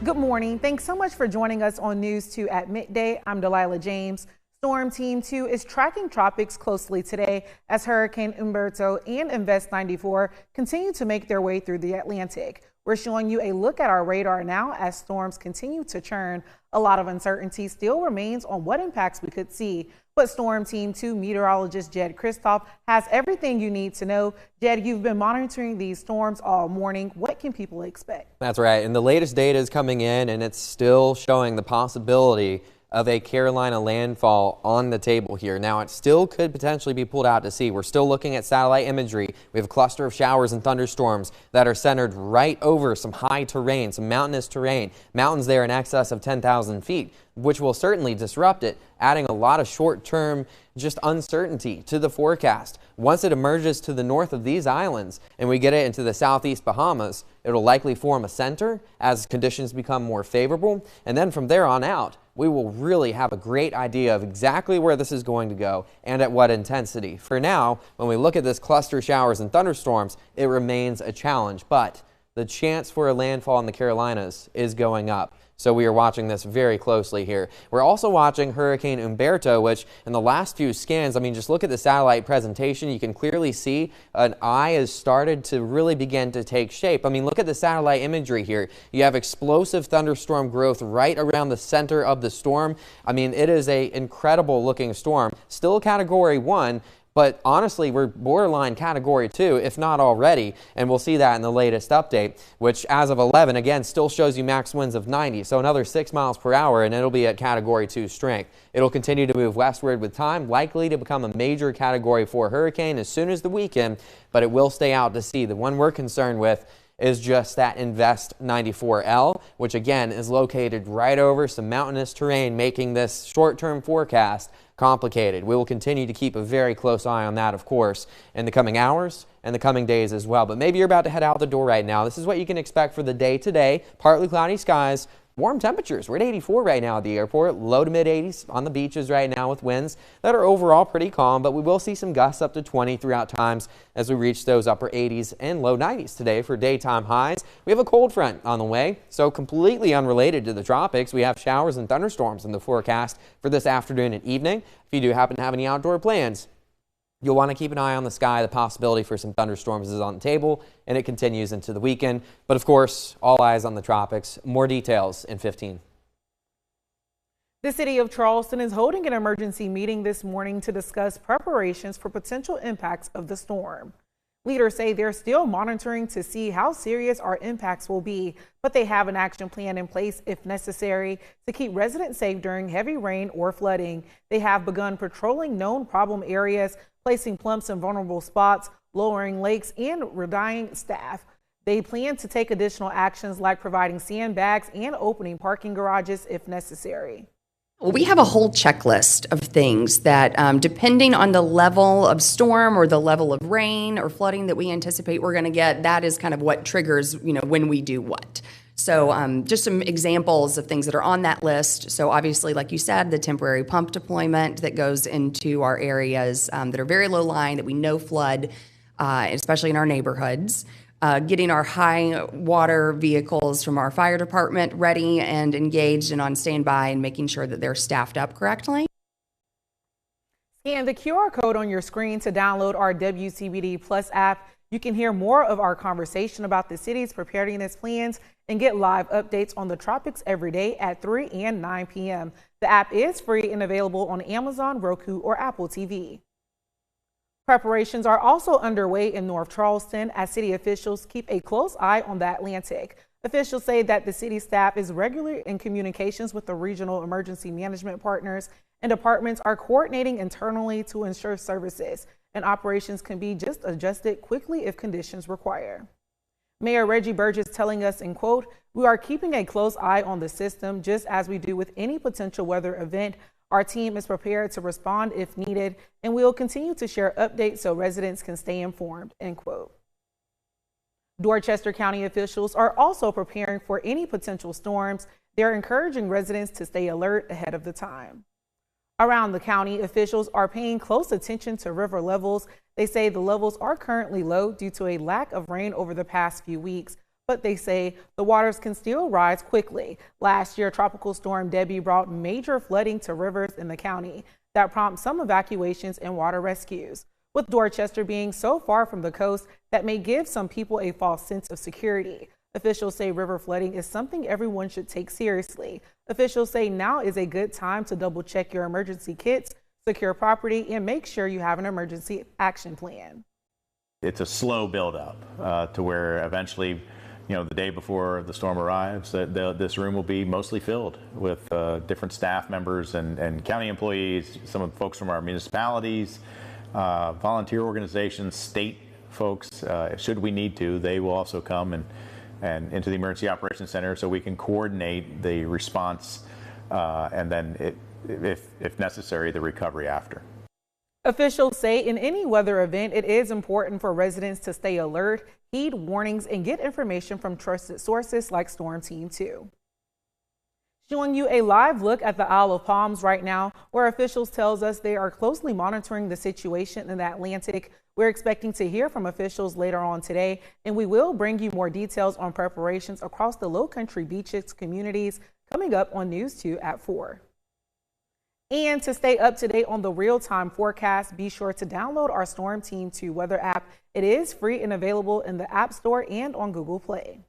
Good morning. Thanks so much for joining us on News 2 at midday. I'm Delilah James. Storm Team 2 is tracking tropics closely today as Hurricane Umberto and Invest 94 continue to make their way through the Atlantic. We're showing you a look at our radar now as storms continue to churn. A lot of uncertainty still remains on what impacts we could see. But Storm Team 2 meteorologist Jed Kristoff has everything you need to know. Jed, you've been monitoring these storms all morning. What can people expect? That's right. And the latest data is coming in, and it's still showing the possibility of a Carolina landfall on the table here. Now, it still could potentially be pulled out to sea. We're still looking at satellite imagery. We have a cluster of showers and thunderstorms that are centered right over some high terrain, some mountainous terrain, mountains there in excess of 10,000 feet, which will certainly disrupt it, adding a lot of short-term just uncertainty to the forecast. Once it emerges to the north of these islands and we get it into the southeast Bahamas, it'll likely form a center as conditions become more favorable. And then from there on out, we will really have a great idea of exactly where this is going to go and at what intensity. For now, when we look at this cluster showers and thunderstorms, it remains a challenge, but the chance for a landfall in the Carolinas is going up. So we are watching this very closely here. We're also watching Hurricane Umberto, which in the last few scans, I mean, just look at the satellite presentation. You can clearly see an eye has started to really begin to take shape. I mean, look at the satellite imagery here. You have explosive thunderstorm growth right around the center of the storm. I mean, it is an incredible looking storm. Still Category 1. But honestly, we're borderline Category 2, if not already, and we'll see that in the latest update, which as of 11, again, still shows you max winds of 90, so another 6 miles per hour, and it'll be at Category 2 strength. It'll continue to move westward with time, likely to become a major Category 4 hurricane as soon as the weekend, but it will stay out to sea. The one we're concerned with is just that Invest 94L, which again is located right over some mountainous terrain, making this short-term forecast complicated. We will continue to keep a very close eye on that, of course, in the coming hours and the coming days as well. But maybe you're about to head out the door right now. This is what you can expect for the day today. Partly cloudy skies. Warm temperatures. We're at 84 right now at the airport, low to mid 80s on the beaches right now with winds that are overall pretty calm, but we will see some gusts up to 20 throughout times as we reach those upper 80s and low 90s today for daytime highs. We have a cold front on the way, so completely unrelated to the tropics. We have showers and thunderstorms in the forecast for this afternoon and evening. If you do happen to have any outdoor plans, you'll want to keep an eye on the sky. The possibility for some thunderstorms is on the table, and it continues into the weekend. But of course, all eyes on the tropics. More details in 15. The city of Charleston is holding an emergency meeting this morning to discuss preparations for potential impacts of the storm. Leaders say they're still monitoring to see how serious our impacts will be, but they have an action plan in place if necessary to keep residents safe during heavy rain or flooding. They have begun patrolling known problem areas, placing pumps in vulnerable spots, lowering lakes, and redying staff. They plan to take additional actions like providing sandbags and opening parking garages if necessary. We have a whole checklist of things that, depending on the level of storm or the level of rain or flooding that we anticipate we're going to get, that is kind of what triggers, when we do what. So just some examples of things that are on that list. So obviously, like you said, the temporary pump deployment that goes into our areas that are very low lying, that we know flood, especially in our neighborhoods. Getting our high water vehicles from our fire department ready and engaged and on standby and making sure that they're staffed up correctly. Scan the QR code on your screen to download our WCBD Plus app. You can hear more of our conversation about the city's preparedness plans and get live updates on the tropics every day at 3 and 9 p.m. The app is free and available on Amazon, Roku, or Apple TV. Preparations are also underway in North Charleston as city officials keep a close eye on the Atlantic. Officials say that the city staff is regularly in communications with the regional emergency management partners, and departments are coordinating internally to ensure services and operations can be just adjusted quickly if conditions require. Mayor Reggie Burgess telling us, in quote, "We are keeping a close eye on the system just as we do with any potential weather event. Our team is prepared to respond if needed, and we'll continue to share updates so residents can stay informed," end quote. Dorchester County officials are also preparing for any potential storms. They're encouraging residents to stay alert ahead of the time. Around the county, officials are paying close attention to river levels. They say the levels are currently low due to a lack of rain over the past few weeks, but they say the waters can still rise quickly. Last year, Tropical Storm Debbie brought major flooding to rivers in the county that prompted some evacuations and water rescues. With Dorchester being so far from the coast, that may give some people a false sense of security. Officials say river flooding is something everyone should take seriously. Officials say now is a good time to double check your emergency kits, secure property, and make sure you have an emergency action plan. It's a slow buildup to where eventually, the day before the storm arrives, this room will be mostly filled with different staff members and county employees, some of the folks from our municipalities, volunteer organizations, state folks. Should we need to, they will also come and into the Emergency Operations Center so we can coordinate the response and then, if necessary, the recovery after. Officials say in any weather event, it is important for residents to stay alert, heed warnings, and get information from trusted sources like Storm Team 2. Showing you a live look at the Isle of Palms right now, where officials tells us they are closely monitoring the situation in the Atlantic. We're expecting to hear from officials later on today, and we will bring you more details on preparations across the Lowcountry beaches communities coming up on News 2 at 4. And to stay up to date on the real-time forecast, be sure to download our Storm Team 2 weather app. It is free and available in the App Store and on Google Play.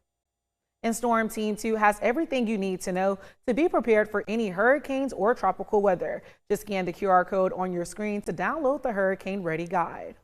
And Storm Team 2 has everything you need to know to be prepared for any hurricanes or tropical weather. Just scan the QR code on your screen to download the Hurricane Ready Guide.